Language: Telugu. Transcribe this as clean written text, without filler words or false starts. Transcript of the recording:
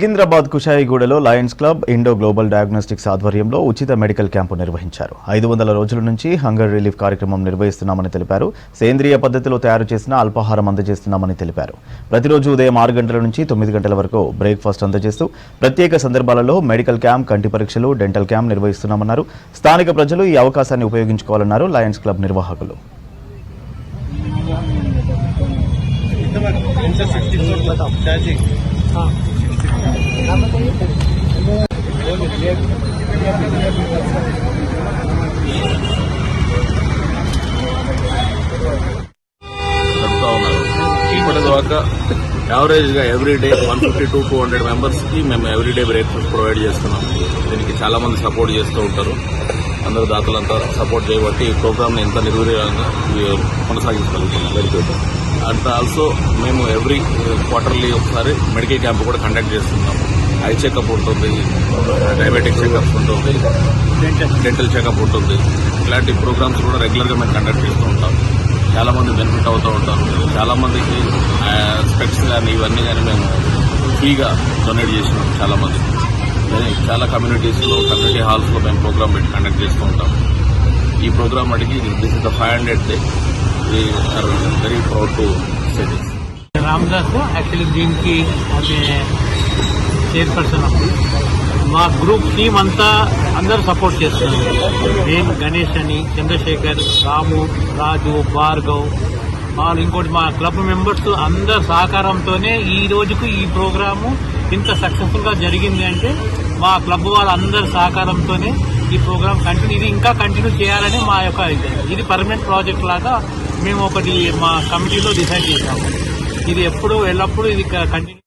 సికింద్రాబాద్ కుషాయిగూడలో Lions club Indo global diagnostics ఆధ్వర్యంలో ఉచిత మెడికల్ క్యాంపు నిర్వహించారు. 500 రోజుల నుంచి హంగర్ రిలీఫ్ కార్యక్రమం నిర్వహిస్తున్నామని తెలిపారు. సేంద్రియ పద్ధతిలో తయారు చేసిన అల్పాహారం అందజేస్తున్నామని తెలిపారు. ప్రతిరోజు ఉదయం 6 గంటల నుంచి 9 గంటల వరకు బ్రేక్ఫాస్ట్ అందజేస్తూ ప్రత్యేక సందర్భాలలో మెడికల్ క్యాంప్, కంటి పరీక్షలు, డెంటల్ క్యాంప్ నిర్వహిస్తున్నామన్నారు. స్థానిక ప్రజలు ఈ అవకాశాన్ని ఉపయోగించుకోవాలన్నారు లయన్స్ క్లబ్ నిర్వాహకులు. ఇప్పటిదాకా యావరేజ్గా ఎవ్రీడే 150 to 200 మెంబర్స్కి మేము ఎవ్రీడే బ్రేక్ఫాస్ట్ ప్రొవైడ్ చేస్తున్నాం. దీనికి చాలా మంది సపోర్ట్ చేస్తూ ఉంటారు. అందరూ దాతలంతా సపోర్ట్ చేయబట్టి ఈ ప్రోగ్రామ్ని ఎంత నిర్వీర్యంగా కొనసాగించగలుగుతున్నాం. వెరీ అండ్ ఆల్సో మేము ఎవ్రీ క్వార్టర్లీ ఒకసారి మెడికల్ క్యాంప్ కూడా కండక్ట్ చేస్తున్నాం. ఐ చెకప్ ఉంటుంది, డయాబెటిక్ చెకప్ ఉంటుంది, డెంటల్ చెకప్ ఉంటుంది. ఇలాంటి ప్రోగ్రామ్స్ కూడా రెగ్యులర్గా మేము కండక్ట్ చేస్తూ ఉంటాం. చాలా మంది బెనిఫిట్ అవుతూ ఉంటారు. చాలా మందికి స్పెక్స్ కానీ ఇవన్నీ కానీ మేము ఫ్రీగా డొనేట్ చేసినాం. చాలా మంది చాలా కమ్యూనిటీస్లో, కమ్యూనిటీ హాల్స్లో మేము ప్రోగ్రామ్ పెట్టి కండక్ట్ చేస్తూ ఉంటాం. ఈ ప్రోగ్రామ్ అడిగి this is the 500th day. We are very proud to say this. Ramadas actually దీనికి చైర్పర్సన్ అప్పుడు మా గ్రూప్ టీం అంతా అందరూ సపోర్ట్ చేస్తున్నారు. నేను గణేష్ అని, చంద్రశేఖర్, రాము, రాజు, భార్గవ్, వాళ్ళు ఇంకోటి మా క్లబ్ మెంబర్స్ అందరు సహకారంతోనే ఈ రోజుకు ఈ ప్రోగ్రాము ఇంత సక్సెస్ఫుల్ గా జరిగింది. అంటే మా క్లబ్ వాళ్ళందరి సహకారంతోనే ఈ ప్రోగ్రామ్ ఇది ఇంకా కంటిన్యూ చేయాలని మా యొక్క ఇది పర్మనెంట్ ప్రాజెక్ట్ లాగా మేము ఒకటి మా కమిటీలో డిసైడ్ చేశాము. ఇది ఎప్పుడు ఎల్లప్పుడూ ఇది కంటిన్యూ